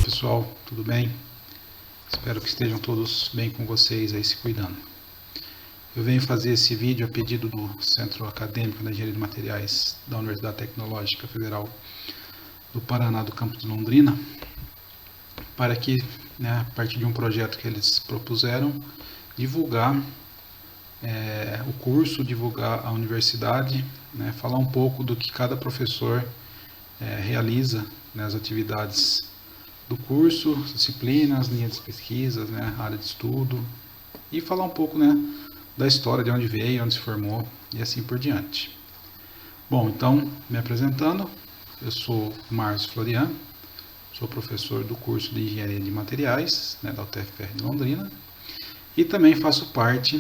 Pessoal, tudo bem? Espero que estejam todos bem com vocês aí, se cuidando. Eu venho fazer esse vídeo a pedido do Centro Acadêmico de Engenharia de Materiais da Universidade Tecnológica Federal do Paraná, do campus de Londrina, para que, a partir de um projeto que eles propuseram, divulgar o curso, divulgar a universidade, falar um pouco do que cada professor realiza nas atividades do curso, disciplinas, linhas de pesquisas, área de estudo, e falar um pouco da história, de onde veio, onde se formou e assim por diante. Bom, então, me apresentando, eu sou Márcio Florian, sou professor do curso de Engenharia de Materiais, da UTFPR de Londrina, e também faço parte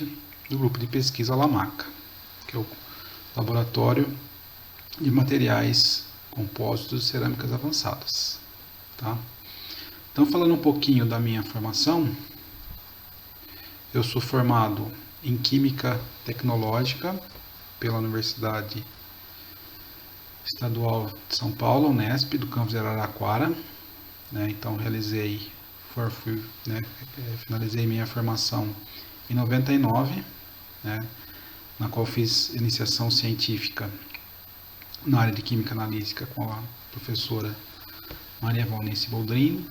do grupo de pesquisa LAMACA, que é o Laboratório de Materiais Compósitos e Cerâmicas Avançadas. Tá? Então, falando um pouquinho da minha formação, eu sou formado em Química Tecnológica pela Universidade Estadual de São Paulo, Unesp, do campus de Araraquara. Então, finalizei minha formação em 99, na qual fiz iniciação científica na área de Química Analítica com a professora Maria Valnice Boldrini,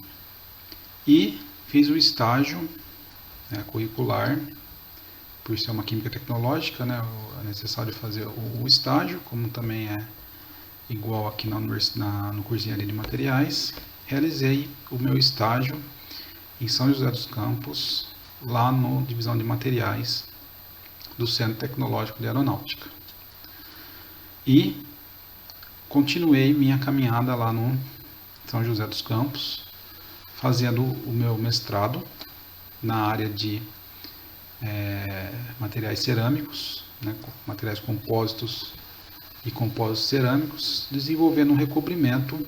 e fiz o estágio curricular. Por ser uma química tecnológica, é necessário fazer o estágio, como também é igual aqui no curso de Engenharia de Materiais. Realizei o meu estágio em São José dos Campos, lá na divisão de materiais do Centro Tecnológico de Aeronáutica. E continuei minha caminhada lá no São José dos Campos, fazendo o meu mestrado na área de materiais cerâmicos, materiais compósitos e compósitos cerâmicos, desenvolvendo um recobrimento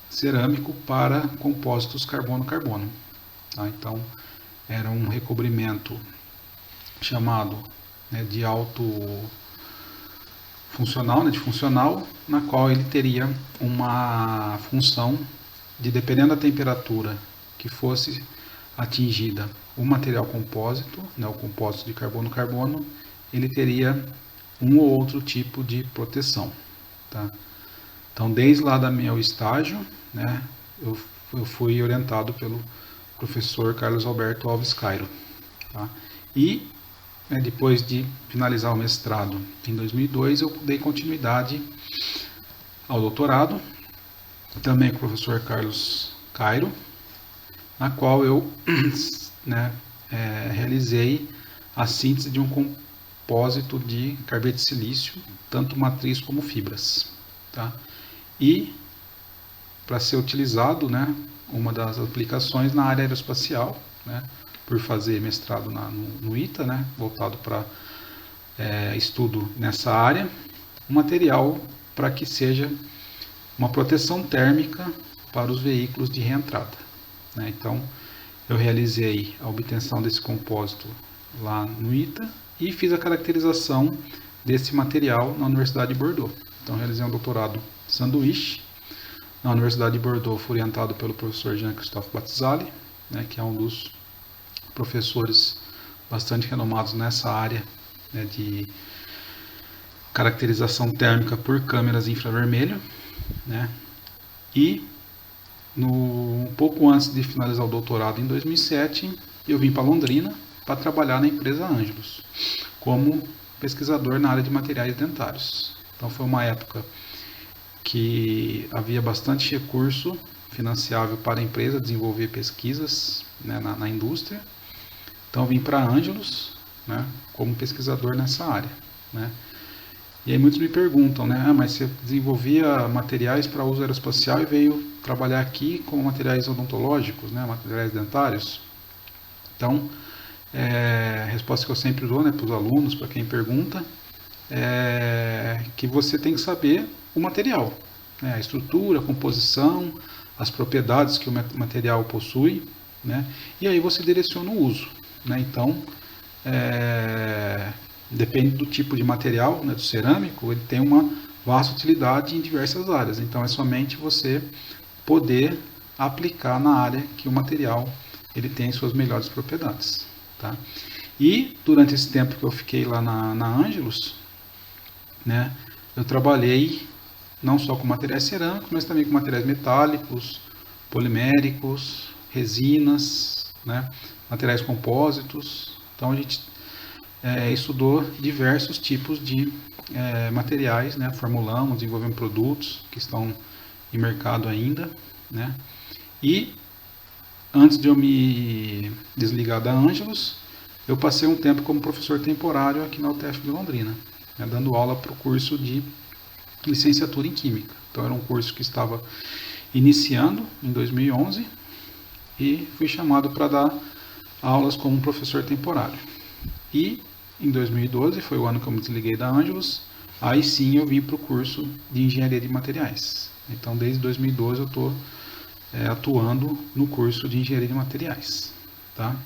cerâmico para compósitos carbono-carbono. Então, era um recobrimento chamado de alto funcional, de funcional, na qual ele teria uma função de, dependendo da temperatura que fosse atingida o material compósito, o compósito de carbono-carbono, ele teria um ou outro tipo de proteção. Tá? Então, desde lá do meu estágio, eu fui orientado pelo professor Carlos Alberto Alves Cairo. Tá? E depois de finalizar o mestrado em 2002, eu dei continuidade ao doutorado, também com o professor Carlos Cairo, na qual eu realizei a síntese de um compósito de carbeto de silício, tanto matriz como fibras. Tá? E para ser utilizado, uma das aplicações na área aeroespacial, por fazer mestrado no ITA, voltado para estudo nessa área, um material para que seja uma proteção térmica para os veículos de reentrada. Então, eu realizei a obtenção desse compósito lá no ITA e fiz a caracterização desse material na Universidade de Bordeaux. Então, realizei um doutorado sanduíche na Universidade de Bordeaux, fui orientado pelo professor Jean-Christophe Batzali, que é um dos professores bastante renomados nessa área de caracterização térmica por câmeras infravermelho, E um pouco antes de finalizar o doutorado, em 2007, eu vim para Londrina para trabalhar na empresa Ângelos, como pesquisador na área de materiais dentários. Então foi uma época que havia bastante recurso financiável para a empresa desenvolver pesquisas, né, na indústria. Então vim para Ângelos, né, como pesquisador nessa área, né. E aí muitos me perguntam, né, mas você desenvolvia materiais para uso aeroespacial e veio trabalhar aqui com materiais odontológicos, né, materiais dentários? Então, a resposta que eu sempre dou, né, para os alunos, para quem pergunta, é que você tem que saber o material, né, a estrutura, a composição, as propriedades que o material possui, né, e aí você direciona o uso, né. Então, depende do tipo de material, né, do cerâmico, ele tem uma vasta utilidade em diversas áreas. Então é somente você poder aplicar na área que o material ele tem suas melhores propriedades, tá? E durante esse tempo que eu fiquei lá na Ângelos, né, eu trabalhei não só com materiais cerâmicos, mas também com materiais metálicos, poliméricos, resinas, né, materiais compósitos. Então a gente estudou diversos tipos de materiais, né, formulamos, desenvolvemos produtos que estão em mercado ainda, né, e antes de eu me desligar da Ângelos, eu passei um tempo como professor temporário aqui na UTF de Londrina, né, dando aula para o curso de licenciatura em Química. Então era um curso que estava iniciando em 2011 e fui chamado para dar aulas como professor temporário. E em 2012, foi o ano que eu me desliguei da Ângelos, aí sim eu vim para o curso de Engenharia de Materiais. Então desde 2012 eu estou atuando no curso de Engenharia de Materiais, tá?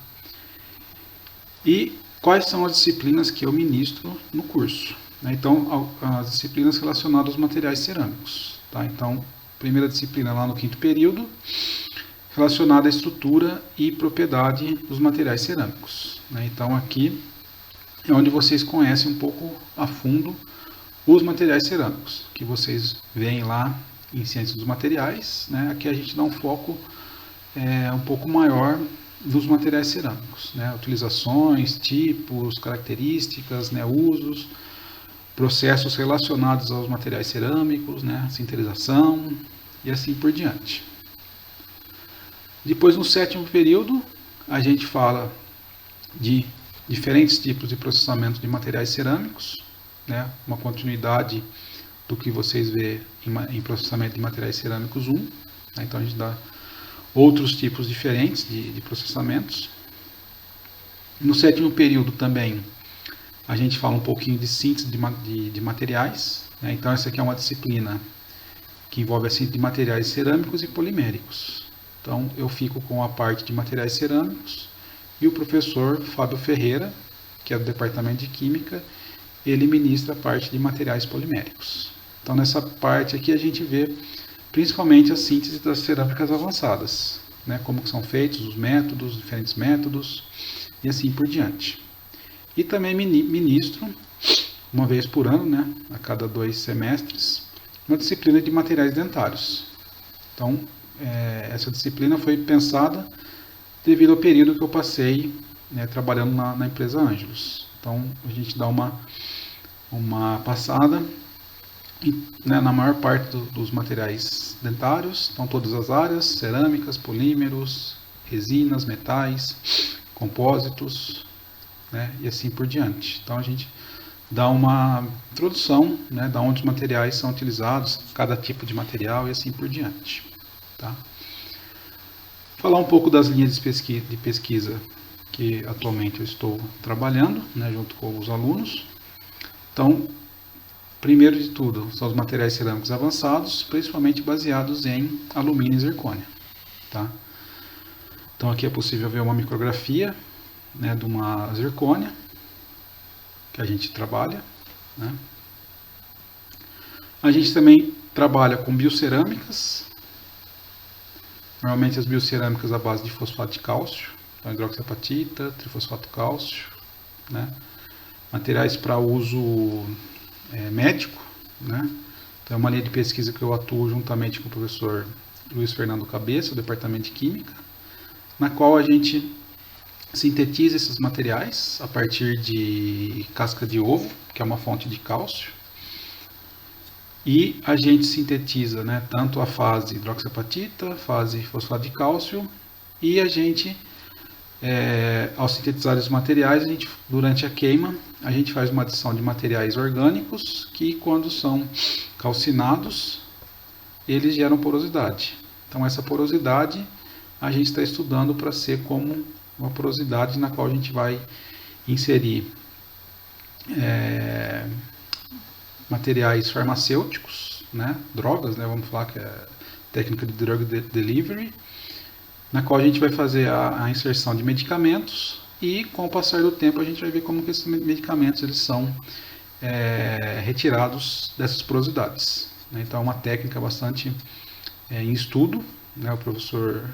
E quais são as disciplinas que eu ministro no curso? Então, as disciplinas relacionadas aos materiais cerâmicos, tá? Então, primeira disciplina lá no 5º período, relacionada à estrutura e propriedade dos materiais cerâmicos, né? Então aqui é onde vocês conhecem um pouco a fundo os materiais cerâmicos, que vocês veem lá em Ciências dos Materiais, né? Aqui a gente dá um foco um pouco maior dos materiais cerâmicos, né? Utilizações, tipos, características, né? Usos, processos relacionados aos materiais cerâmicos, né? Sinterização e assim por diante. Depois, no 7º período, a gente fala de diferentes tipos de processamento de materiais cerâmicos, né? Uma continuidade do que vocês vê em processamento de materiais cerâmicos 1. Né? Então a gente dá outros tipos diferentes de processamentos. No 7º período também a gente fala um pouquinho de síntese de materiais. Né? Então essa aqui é uma disciplina que envolve a síntese de materiais cerâmicos e poliméricos. Então eu fico com a parte de materiais cerâmicos e o professor Fábio Ferreira, que é do Departamento de Química, ele ministra a parte de materiais poliméricos. Então nessa parte aqui a gente vê principalmente a síntese das cerâmicas avançadas, né? Como que são feitos os métodos, diferentes métodos e assim por diante. E também ministro, uma vez por ano, né? A cada 2 semestres, uma disciplina de materiais dentários. Então essa disciplina foi pensada devido ao período que eu passei, né, trabalhando na empresa Ângelos. Então a gente dá uma passada né, na maior parte dos materiais dentários, então todas as áreas, cerâmicas, polímeros, resinas, metais, compósitos, né, e assim por diante. Então a gente dá uma introdução, né, de onde os materiais são utilizados, cada tipo de material e assim por diante. Tá? Falar um pouco das linhas de pesquisa que atualmente eu estou trabalhando, né, junto com os alunos. Então, primeiro de tudo, são os materiais cerâmicos avançados, principalmente baseados em alumínio e zircônia. Tá? Então, aqui é possível ver uma micrografia, né, de uma zircônia que a gente trabalha. Né? A gente também trabalha com biocerâmicas, normalmente as biocerâmicas à base de fosfato de cálcio, então hidroxiapatita, trifosfato cálcio, né? Materiais para uso médico, né? Então é uma linha de pesquisa que eu atuo juntamente com o professor Luiz Fernando Cabeça, do Departamento de Química, na qual a gente sintetiza esses materiais a partir de casca de ovo, que é uma fonte de cálcio, e a gente sintetiza, né, tanto a fase hidroxiapatita, fase fosfato de cálcio, e a gente, ao sintetizar os materiais, durante a queima, a gente faz uma adição de materiais orgânicos que, quando são calcinados, eles geram porosidade. Então, essa porosidade a gente está estudando para ser como uma porosidade na qual a gente vai inserir materiais farmacêuticos, né, drogas, né, vamos falar que é técnica de drug delivery, na qual a gente vai fazer a inserção de medicamentos e, com o passar do tempo, a gente vai ver como que esses medicamentos eles são retirados dessas porosidades. Então, é uma técnica bastante em estudo, né, o professor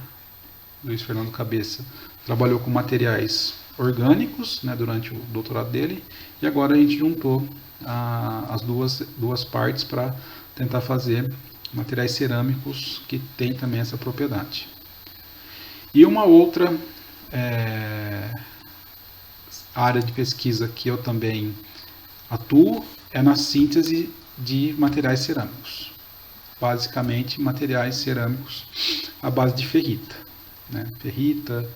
Luiz Fernando Cabeça trabalhou com materiais orgânicos, né, durante o doutorado dele, e agora a gente juntou as duas partes para tentar fazer materiais cerâmicos que tem também essa propriedade. E uma outra área de pesquisa que eu também atuo é na síntese de materiais cerâmicos. Basicamente, materiais cerâmicos à base de ferrita, né? Ferrita,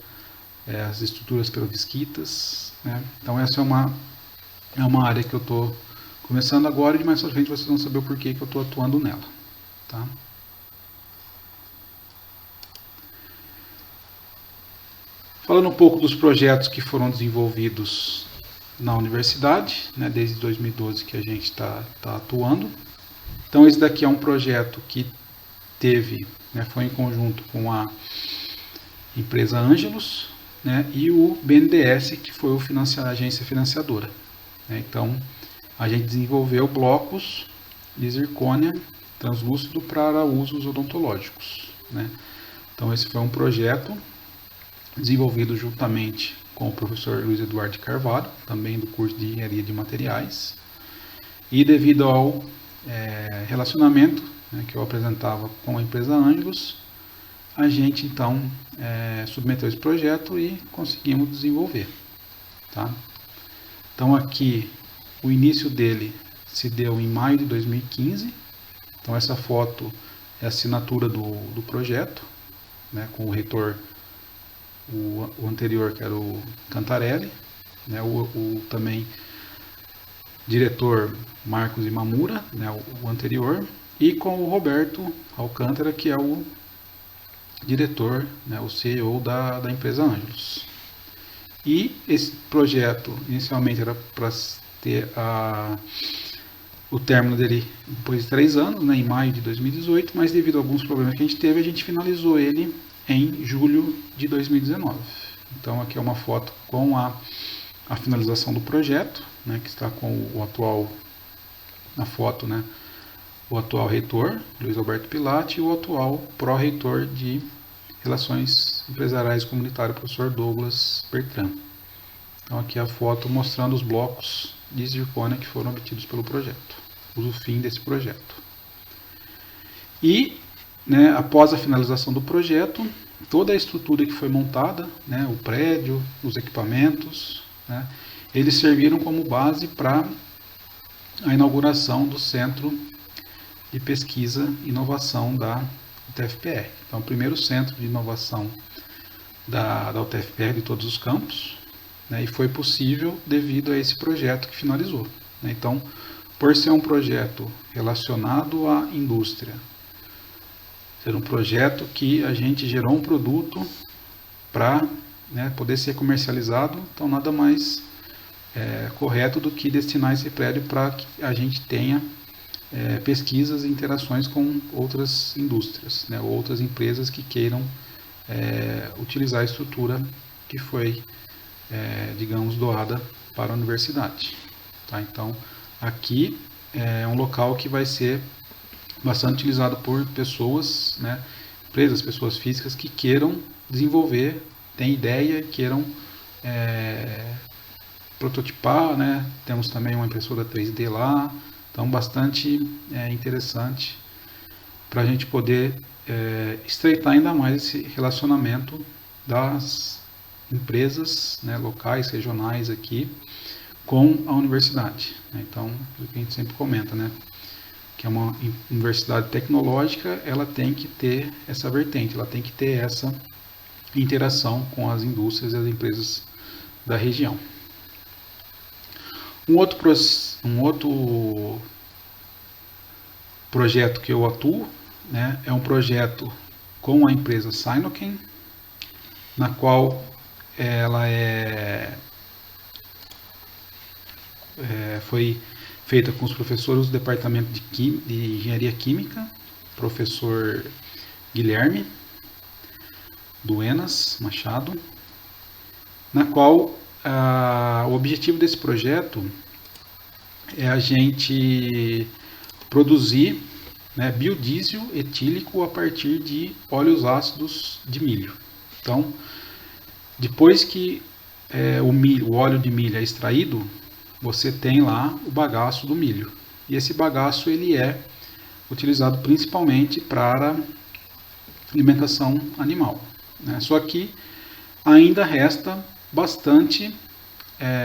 as estruturas perovskitas, né? Então essa é uma área que eu estou começando agora, e mais pra frente vocês vão saber o porquê que eu estou atuando nela, tá? Falando um pouco dos projetos que foram desenvolvidos na universidade, né, desde 2012 que a gente está atuando. Então esse daqui é um projeto que teve, né, foi em conjunto com a empresa Ângelos, né, e o BNDES, que foi a agência financiadora, né? Então a gente desenvolveu blocos de zircônia translúcido para usos odontológicos, né? Então esse foi um projeto desenvolvido juntamente com o professor Luiz Eduardo Carvalho, também do curso de Engenharia de Materiais, e devido ao relacionamento, né, que eu apresentava com a empresa Ângelos, a gente então submeteu esse projeto e conseguimos desenvolver, tá? Então aqui o início dele se deu em maio de 2015, então essa foto é a assinatura do projeto, né, com o reitor, o anterior, que era o Cantarelli, né, o também diretor Marcos Imamura, né, o anterior, e com o Roberto Alcântara, que é o diretor, né, o CEO da empresa Ângelos. E esse projeto inicialmente era para ter o término dele depois de 3 anos, né, em maio de 2018, mas devido a alguns problemas que a gente teve, a gente finalizou ele em julho de 2019. Então aqui é uma foto com a finalização do projeto, né, que está com o atual, na foto, né, o atual reitor, Luiz Alberto Pilati, e o atual pró-reitor de Relações Empresariais e Comunitárias, professor Douglas Bertrand. Então aqui é a foto mostrando os blocos de zircônia que foram obtidos pelo projeto, o fim desse projeto. E, né, após a finalização do projeto, toda a estrutura que foi montada, né, o prédio, os equipamentos, né, eles serviram como base para a inauguração do Centro de Pesquisa e Inovação da UTFPR. Então, o primeiro centro de inovação da UTFPR de todos os campos, né, e foi possível devido a esse projeto que finalizou, né? Então, por ser um projeto relacionado à indústria, ser um projeto que a gente gerou um produto para, né, poder ser comercializado, então nada mais correto do que destinar esse prédio para que a gente tenha pesquisas e interações com outras indústrias, né, ou outras empresas que queiram utilizar a estrutura que foi, digamos, doada para a universidade, tá? Então, aqui é um local que vai ser bastante utilizado por pessoas, né, empresas, pessoas físicas que queiram desenvolver, têm ideia, queiram prototipar, né? Temos também uma impressora 3D lá, então bastante interessante para a gente poder estreitar ainda mais esse relacionamento das empresas, né, locais, regionais aqui, com a universidade. Então, o que a gente sempre comenta, né, que é uma universidade tecnológica, ela tem que ter essa vertente, ela tem que ter essa interação com as indústrias e as empresas da região. Um outro projeto que eu atuo, né, é um projeto com a empresa Sinochem, na qual ela foi feita com os professores do departamento de engenharia química, professor Guilherme Duenas Machado, na qual o objetivo desse projeto é a gente produzir, né, biodiesel etílico a partir de óleos ácidos de milho. Então, depois que o óleo de milho é extraído, você tem lá o bagaço do milho. E esse bagaço ele é utilizado principalmente para alimentação animal, né? Só que ainda resta bastante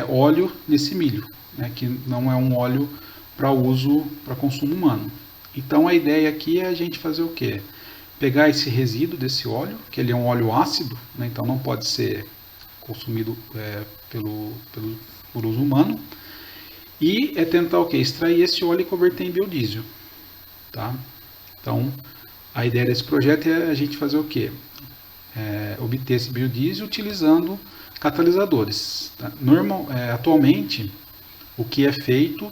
óleo nesse milho, né, que não é um óleo para uso, para consumo humano. Então a ideia aqui é a gente fazer o quê? Pegar esse resíduo desse óleo, que ele é um óleo ácido, né, então não pode ser consumido por uso humano, e tentar o quê? Extrair esse óleo e converter em biodiesel. Tá? Então a ideia desse projeto é a gente fazer o quê? Obter esse biodiesel utilizando catalisadores. Tá? Atualmente, o que é feito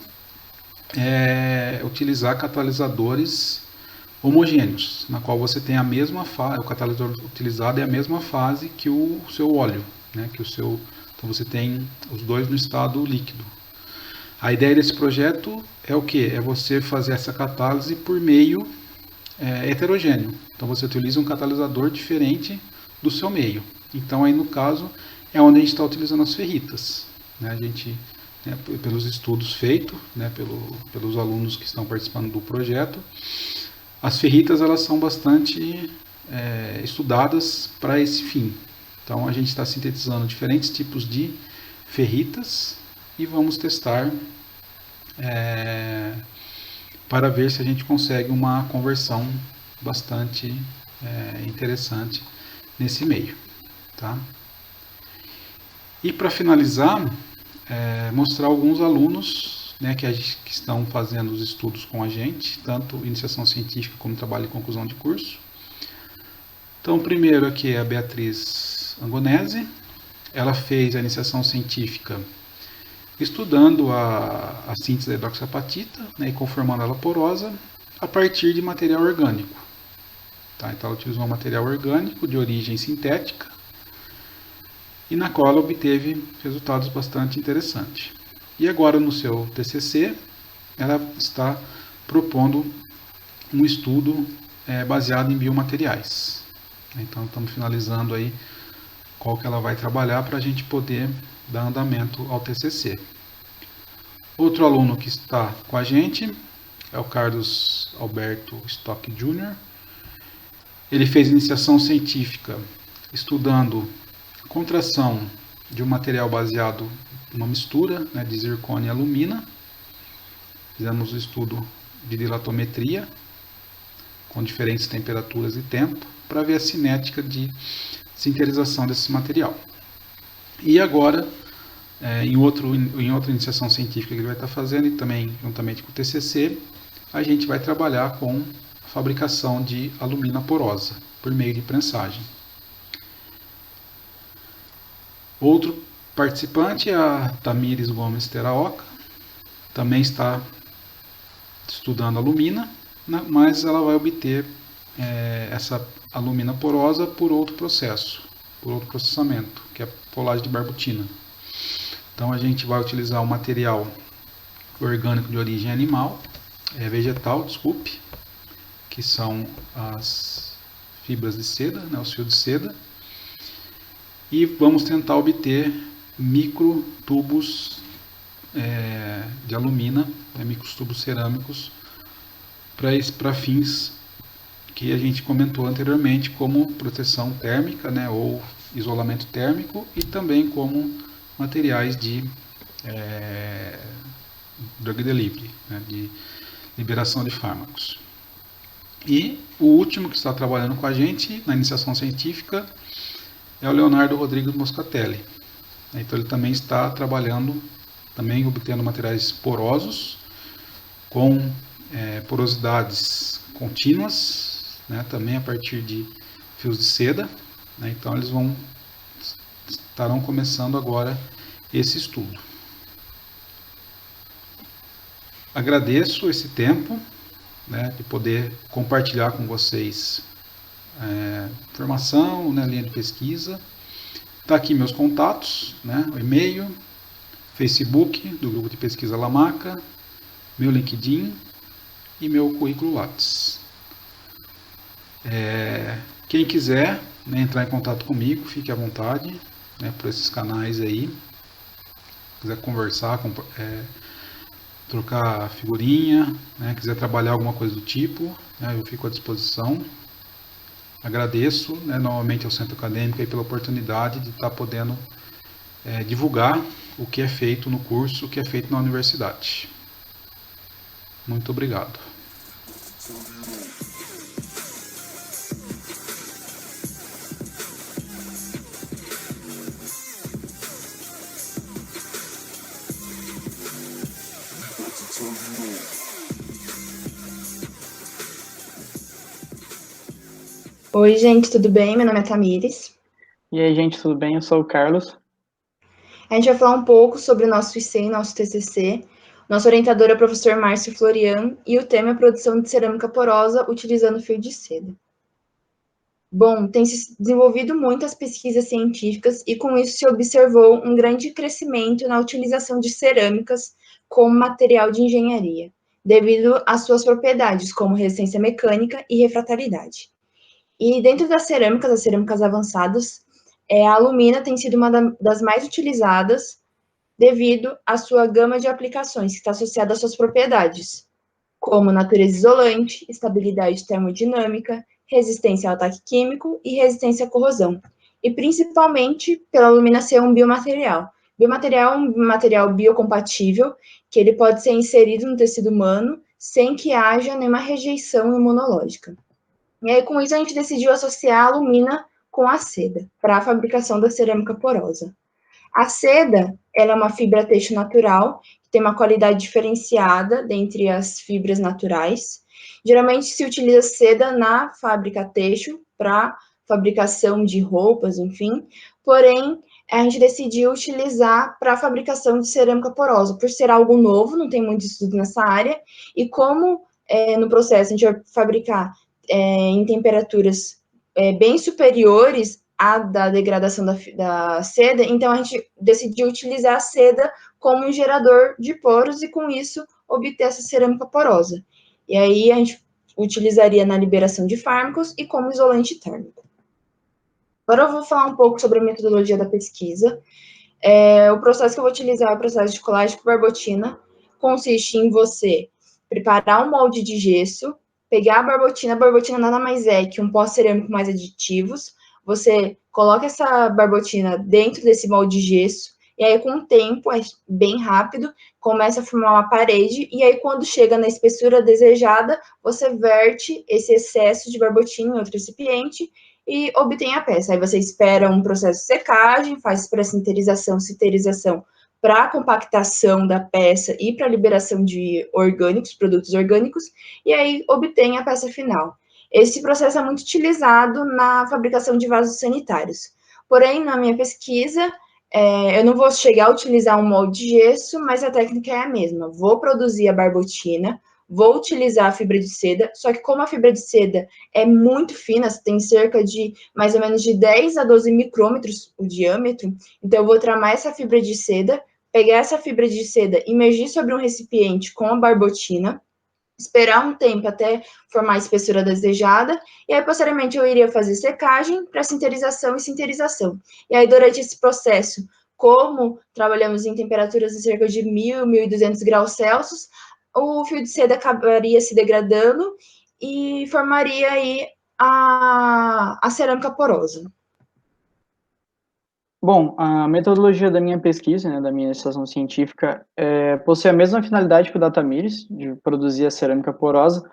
é utilizar catalisadores homogêneos, na qual você tem a mesma fase, o catalisador utilizado é a mesma fase que o seu óleo, né? Então você tem os dois no estado líquido. A ideia desse projeto é o que? É você fazer essa catálise por meio heterogêneo. Então você utiliza um catalisador diferente do seu meio. Então aí no caso é onde a gente está utilizando as ferritas, né? A gente, pelos estudos feitos, né, pelos alunos que estão participando do projeto, as ferritas elas são bastante estudadas para esse fim. Então a gente está sintetizando diferentes tipos de ferritas e vamos testar para ver se a gente consegue uma conversão bastante interessante nesse meio. Tá? E para finalizar, mostrar alguns alunos, né, que estão fazendo os estudos com a gente, tanto iniciação científica como trabalho e conclusão de curso. Então, o primeiro aqui é a Beatriz Angonese. Ela fez a iniciação científica estudando a síntese da hidroxiapatita, né, e conformando ela porosa a partir de material orgânico. Tá? Então, ela utilizou um material orgânico de origem sintética e na qual ela obteve resultados bastante interessantes. E agora, no seu TCC, ela está propondo um estudo baseado em biomateriais. Então, estamos finalizando aí qual que ela vai trabalhar para a gente poder dar andamento ao TCC. Outro aluno que está com a gente é o Carlos Alberto Stock Jr. Ele fez iniciação científica estudando contração de um material baseado numa mistura, né, de zircônia e alumina. Fizemos o estudo de dilatometria com diferentes temperaturas e tempo para ver a cinética de sinterização desse material. E agora, em outra iniciação científica que ele vai estar fazendo, e também juntamente com o TCC, a gente vai trabalhar com a fabricação de alumina porosa por meio de prensagem. Outro participante é a Tamires Gomes Teraoka, também está estudando alumina, né, mas ela vai obter essa alumina porosa por outro processo, por outro processamento, que é a polagem de barbutina. Então a gente vai utilizar um material orgânico de origem vegetal, que são as fibras de seda, né, os fios de seda, e vamos tentar obter microtubos de alumina, microtubos cerâmicos, para fins que a gente comentou anteriormente, como proteção térmica, né, ou isolamento térmico e também como materiais de drug delivery, né, de liberação de fármacos. E o último que está trabalhando com a gente na iniciação científica é o Leonardo Rodrigues Moscatelli. Então ele também está trabalhando, também obtendo materiais porosos, com porosidades contínuas, né, também a partir de fios de seda, né, então eles estarão começando agora esse estudo. Agradeço esse tempo, né, de poder compartilhar com vocês informação, né, linha de pesquisa. Está aqui meus contatos, né, o e-mail, Facebook do grupo de pesquisa Lamaca, meu LinkedIn e meu currículo Lattes. Quem quiser, né, entrar em contato comigo, fique à vontade, né, por esses canais aí. Quiser conversar, trocar figurinha, né, quiser trabalhar alguma coisa do tipo, né, eu fico à disposição. Agradeço, né, novamente ao Centro Acadêmico aí pela oportunidade de estar podendo divulgar o que é feito no curso, o que é feito na universidade. Muito obrigado. Oi, gente, tudo bem? Meu nome é Tamires. E aí, gente, tudo bem? Eu sou o Carlos. A gente vai falar um pouco sobre o nosso IC e nosso TCC. Nosso orientador é o professor Márcio Florian e o tema é produção de cerâmica porosa utilizando fio de seda. Bom, tem se desenvolvido muitas pesquisas científicas e com isso se observou um grande crescimento na utilização de cerâmicas como material de engenharia, devido às suas propriedades como resistência mecânica e refrataridade. E dentro das cerâmicas, as cerâmicas avançadas, a alumina tem sido uma das mais utilizadas devido à sua gama de aplicações, que está associada às suas propriedades, como natureza isolante, estabilidade termodinâmica, resistência ao ataque químico e resistência à corrosão. E principalmente pela alumina ser um biomaterial. Biomaterial é um material biocompatível, que ele pode ser inserido no tecido humano sem que haja nenhuma rejeição imunológica. E aí, com isso, a gente decidiu associar a alumina com a seda, para a fabricação da cerâmica porosa. A seda, ela é uma fibra têxtil natural, que tem uma qualidade diferenciada dentre as fibras naturais. Geralmente se utiliza seda na fábrica têxtil para fabricação de roupas, enfim. Porém, a gente decidiu utilizar para a fabricação de cerâmica porosa, por ser algo novo, não tem muito estudo nessa área, e como no processo a gente vai fabricar em temperaturas bem superiores à da degradação da seda, então a gente decidiu utilizar a seda como um gerador de poros e com isso obter essa cerâmica porosa. E aí a gente utilizaria na liberação de fármacos e como isolante térmico. Agora eu vou falar um pouco sobre a metodologia da pesquisa. O processo que eu vou utilizar é o processo de colagem com barbotina. Consiste em você preparar um molde de gesso, pegar a barbotina nada mais é que um pó cerâmico mais aditivos. Você coloca essa barbotina dentro desse molde de gesso, e aí com o tempo, é bem rápido, começa a formar uma parede, e aí quando chega na espessura desejada, você verte esse excesso de barbotina em outro recipiente, e obtém a peça. Aí você espera um processo de secagem, faz pré-sinterização, citerização para a compactação da peça e para a liberação de orgânicos, produtos orgânicos, e aí obtém a peça final. Esse processo é muito utilizado na fabricação de vasos sanitários. Porém, na minha pesquisa, eu não vou chegar a utilizar um molde de gesso, mas a técnica é a mesma. Vou produzir a barbotina, vou utilizar a fibra de seda, só que como a fibra de seda é muito fina, tem cerca de mais ou menos de 10 a 12 micrômetros o diâmetro, então eu vou tramar essa fibra de seda, pegar essa fibra de seda, imergir sobre um recipiente com a barbotina, esperar um tempo até formar a espessura desejada, e aí, posteriormente, eu iria fazer secagem para sinterização e sinterização. E aí, durante esse processo, como trabalhamos em temperaturas de cerca de 1.000, 1.200 graus Celsius, o fio de seda acabaria se degradando e formaria aí a cerâmica porosa. Bom, a metodologia da minha pesquisa, né, da minha iniciação científica, possui a mesma finalidade que o Datamires, de produzir a cerâmica porosa,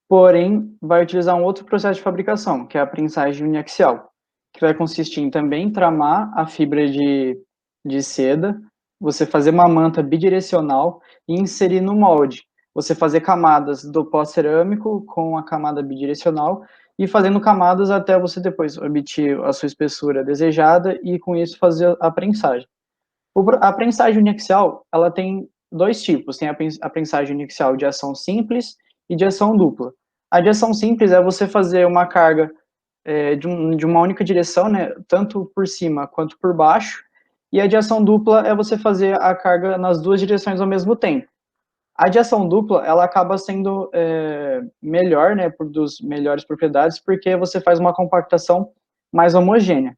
porém vai utilizar um outro processo de fabricação, que é a prensagem uniaxial, que vai consistir em também tramar a fibra de seda, você fazer uma manta bidirecional e inserir no molde. Você fazer camadas do pó cerâmico com a camada bidirecional e fazendo camadas até você depois obter a sua espessura desejada e com isso fazer a prensagem. A prensagem uniaxial, ela tem dois tipos, tem a prensagem uniaxial de ação simples e de ação dupla. A de ação simples é você fazer uma carga de uma única direção, né, tanto por cima quanto por baixo, e a de ação dupla é você fazer a carga nas duas direções ao mesmo tempo. A de ação dupla, ela acaba sendo melhor, né, produz melhores propriedades, porque você faz uma compactação mais homogênea.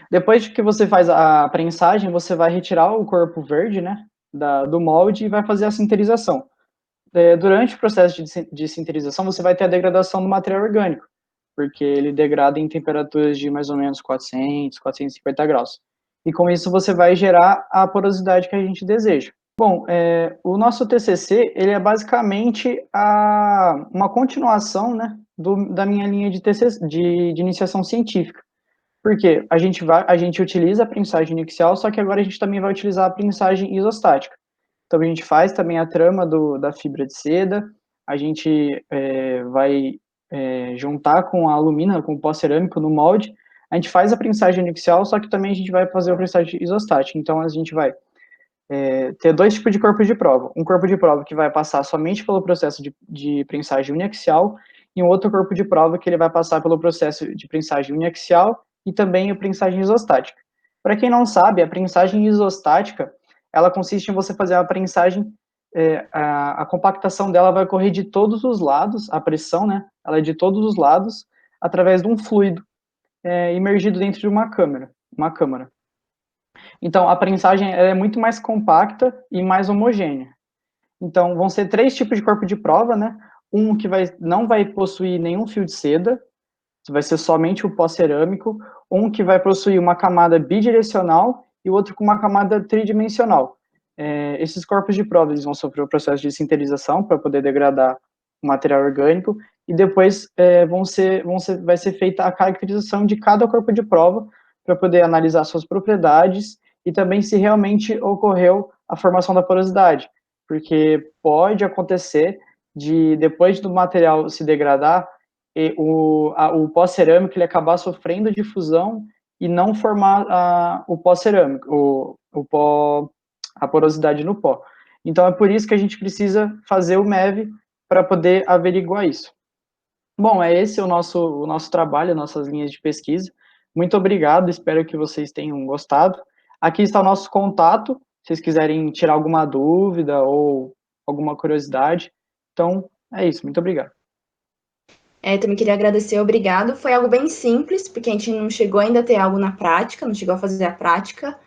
Depois de que você faz a prensagem, você vai retirar o corpo verde, né, do molde e vai fazer a sinterização. Durante o processo de sinterização, você vai ter a degradação do material orgânico, porque ele degrada em temperaturas de mais ou menos 400, 450 graus. E com isso você vai gerar a porosidade que a gente deseja. Bom, o nosso TCC, ele é basicamente uma continuação, né, da minha linha de TCC, de iniciação científica. Porque a gente utiliza a prensagem uniaxial, só que agora a gente também vai utilizar a prensagem isostática. Então a gente faz também a trama da fibra de seda, a gente vai juntar com a alumina, com o pó cerâmico no molde, a gente faz a prensagem uniaxial, só que também a gente vai fazer a prensagem isostática. Então a gente vai ter dois tipos de corpo de prova. Um corpo de prova que vai passar somente pelo processo de prensagem uniaxial e um outro corpo de prova que ele vai passar pelo processo de prensagem uniaxial e também a prensagem isostática. Para quem não sabe, a prensagem isostática, ela consiste em você fazer a prensagem, a compactação dela vai ocorrer de todos os lados, a pressão, né, ela é de todos os lados, através de um fluido imergido dentro de uma câmara. Então, a prensagem é muito mais compacta e mais homogênea. Então, vão ser 3 tipos de corpo de prova, né? Um que não vai possuir nenhum fio de seda, vai ser somente o pó cerâmico. Um que vai possuir uma camada bidirecional e o outro com uma camada tridimensional. Esses corpos de prova eles vão sofrer o processo de sinterização para poder degradar o material orgânico e depois vai ser feita a caracterização de cada corpo de prova para poder analisar suas propriedades e também se realmente ocorreu a formação da porosidade, porque pode acontecer depois do material se degradar, o pó cerâmico ele acabar sofrendo difusão e não formar o pó cerâmico, a porosidade no pó. Então é por isso que a gente precisa fazer o MEV para poder averiguar isso. Bom, esse o nosso trabalho, nossas linhas de pesquisa. Muito obrigado, espero que vocês tenham gostado. Aqui está o nosso contato, se vocês quiserem tirar alguma dúvida ou alguma curiosidade. Então, é isso, muito obrigado. Também queria agradecer, obrigado. Foi algo bem simples, porque a gente não chegou ainda a ter algo na prática, não chegou a fazer a prática.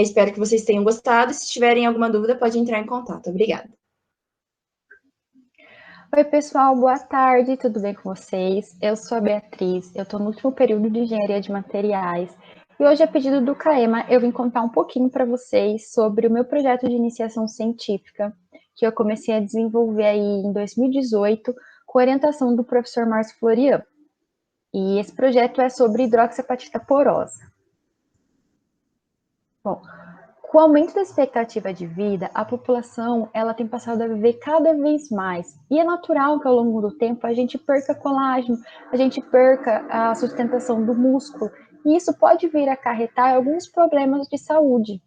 Espero que vocês tenham gostado. Se tiverem alguma dúvida, pode entrar em contato. Obrigada. Oi, pessoal, boa tarde, tudo bem com vocês? Eu sou a Beatriz, eu estou no último período de Engenharia de Materiais e hoje, a pedido do CAEMA, eu vim contar um pouquinho para vocês sobre o meu projeto de iniciação científica que eu comecei a desenvolver aí em 2018 com orientação do professor Márcio Florian. E esse projeto é sobre hidroxiapatita porosa. Bom, com o aumento da expectativa de vida, a população ela tem passado a viver cada vez mais. E é natural que ao longo do tempo a gente perca colágeno, a gente perca a sustentação do músculo. E isso pode vir a acarretar alguns problemas de saúde.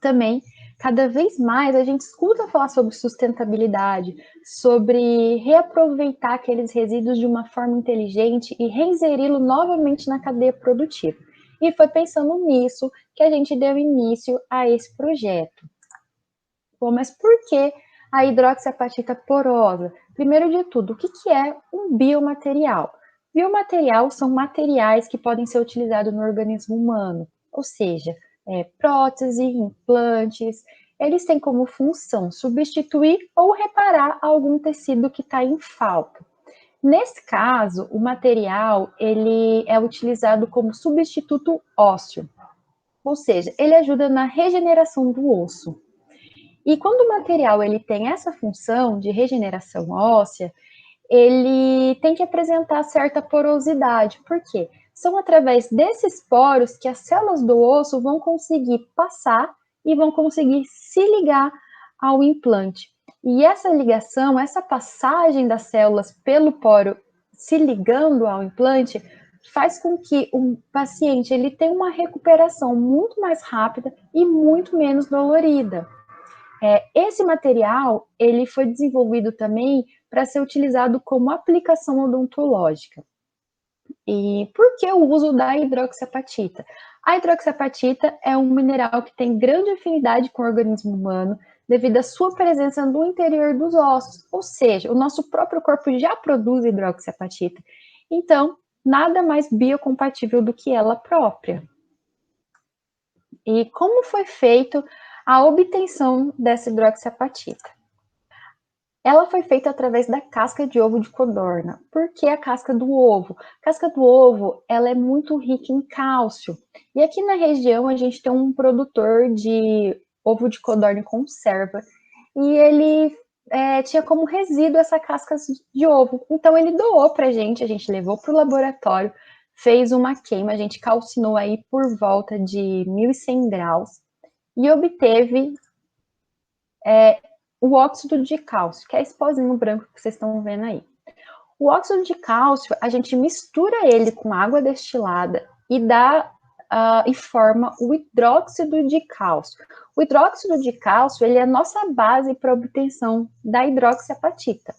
Também, cada vez mais a gente escuta falar sobre sustentabilidade, sobre reaproveitar aqueles resíduos de uma forma inteligente e reinseri-lo novamente na cadeia produtiva. E foi pensando nisso que a gente deu início a esse projeto. Bom, mas por que a hidroxiapatita porosa? Primeiro de tudo, o que é um biomaterial? Biomaterial são materiais que podem ser utilizados no organismo humano, ou seja, prótese, implantes, eles têm como função substituir ou reparar algum tecido que está em falta. Nesse caso, o material ele é utilizado como substituto ósseo, ou seja, ele ajuda na regeneração do osso. E quando o material ele tem essa função de regeneração óssea, ele tem que apresentar certa porosidade. Por quê? São através desses poros que as células do osso vão conseguir passar e vão conseguir se ligar ao implante. E essa ligação, essa passagem das células pelo poro se ligando ao implante, faz com que o paciente ele tenha uma recuperação muito mais rápida e muito menos dolorida. Esse material ele foi desenvolvido também para ser utilizado como aplicação odontológica. E por que o uso da hidroxiapatita? A hidroxiapatita é um mineral que tem grande afinidade com o organismo humano devido à sua presença no interior dos ossos, ou seja, o nosso próprio corpo já produz hidroxiapatita, então nada mais biocompatível do que ela própria. E como foi feito a obtenção dessa hidroxiapatita? Ela foi feita através da casca de ovo de codorna. Por que a casca do ovo? A casca do ovo, ela é muito rica em cálcio. E aqui na região a gente tem um produtor de ovo de codorna em conserva. E ele tinha como resíduo essa casca de ovo. Então ele doou pra gente levou para o laboratório, fez uma queima, a gente calcinou aí por volta de 1.100 graus e obteve o óxido de cálcio, que é esse pozinho branco que vocês estão vendo aí. O óxido de cálcio, a gente mistura ele com água destilada e forma o hidróxido de cálcio. O hidróxido de cálcio, ele é a nossa base para a obtenção da hidroxiapatita.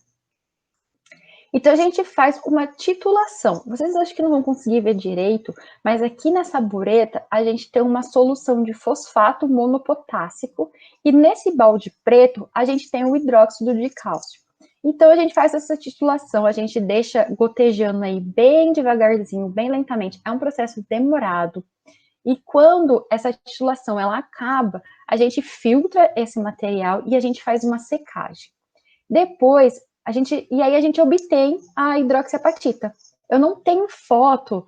Então, a gente faz uma titulação. Vocês acham que não vão conseguir ver direito, mas aqui nessa bureta, a gente tem uma solução de fosfato monopotássico, e nesse balde preto, a gente tem o hidróxido de cálcio. Então, a gente faz essa titulação, a gente deixa gotejando aí bem devagarzinho, bem lentamente. É um processo demorado. E quando essa titulação ela acaba, a gente filtra esse material e a gente faz uma secagem. Depois, a gente obtém a hidroxiapatita. Eu não tenho foto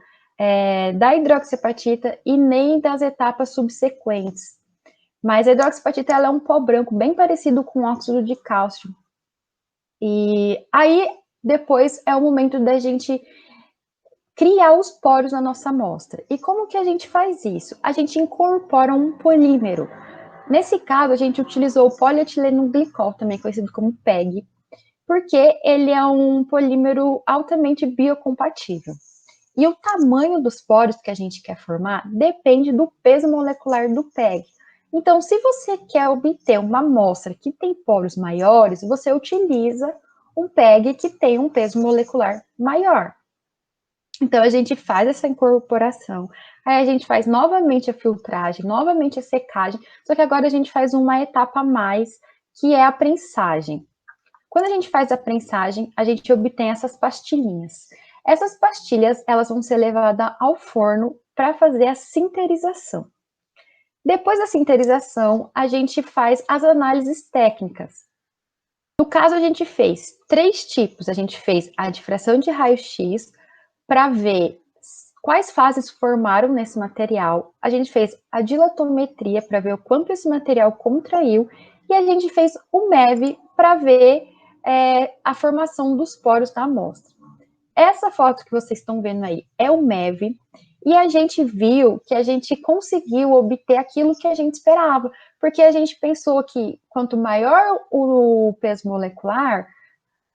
da hidroxiapatita e nem das etapas subsequentes. Mas a hidroxiapatita ela é um pó branco bem parecido com óxido de cálcio. E aí, depois, é o momento da gente criar os poros na nossa amostra. E como que a gente faz isso? A gente incorpora um polímero. Nesse caso, a gente utilizou o polietileno glicol, também conhecido como PEG, porque ele é um polímero altamente biocompatível. E o tamanho dos poros que a gente quer formar depende do peso molecular do PEG. Então, se você quer obter uma amostra que tem poros maiores, você utiliza um PEG que tem um peso molecular maior. Então, a gente faz essa incorporação, aí a gente faz novamente a filtragem, novamente a secagem, só que agora a gente faz uma etapa a mais, que é a prensagem. Quando a gente faz a prensagem, a gente obtém essas pastilhinhas. Essas pastilhas, elas vão ser levadas ao forno para fazer a sinterização. Depois da sinterização, a gente faz as análises técnicas. No caso, a gente fez 3 tipos. A gente fez a difração de raio-x para ver quais fases formaram nesse material. A gente fez a dilatometria para ver o quanto esse material contraiu. E a gente fez o MEV para ver a formação dos poros da amostra. Essa foto que vocês estão vendo aí é o MEV, e a gente viu que a gente conseguiu obter aquilo que a gente esperava, porque a gente pensou que quanto maior o peso molecular,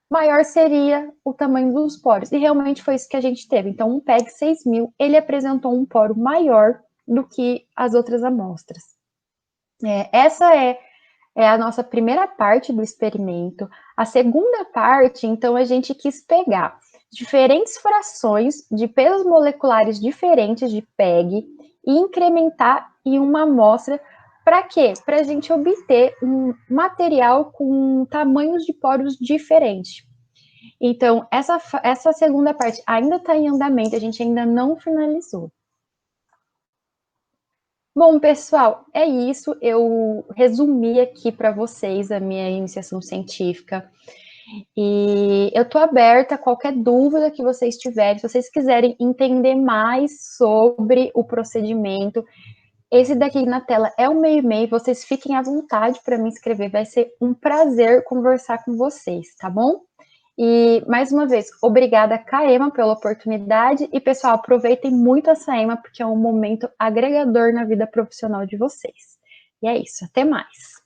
maior seria o tamanho dos poros, e realmente foi isso que a gente teve. Então, um PEG 6000, ele apresentou um poro maior do que as outras amostras. Essa é a nossa primeira parte do experimento. A segunda parte, então, a gente quis pegar diferentes frações de pesos moleculares diferentes de PEG e incrementar em uma amostra. Para quê? Para a gente obter um material com tamanhos de poros diferentes. Então, essa segunda parte ainda está em andamento, a gente ainda não finalizou. Bom, pessoal, é isso. Eu resumi aqui para vocês a minha iniciação científica. E eu estou aberta a qualquer dúvida que vocês tiverem, se vocês quiserem entender mais sobre o procedimento. Esse daqui na tela é o meu e-mail, vocês fiquem à vontade para me escrever, vai ser um prazer conversar com vocês, tá bom? E, mais uma vez, obrigada, Caema, pela oportunidade. E, pessoal, aproveitem muito essa EMA, porque é um momento agregador na vida profissional de vocês. E é isso, até mais.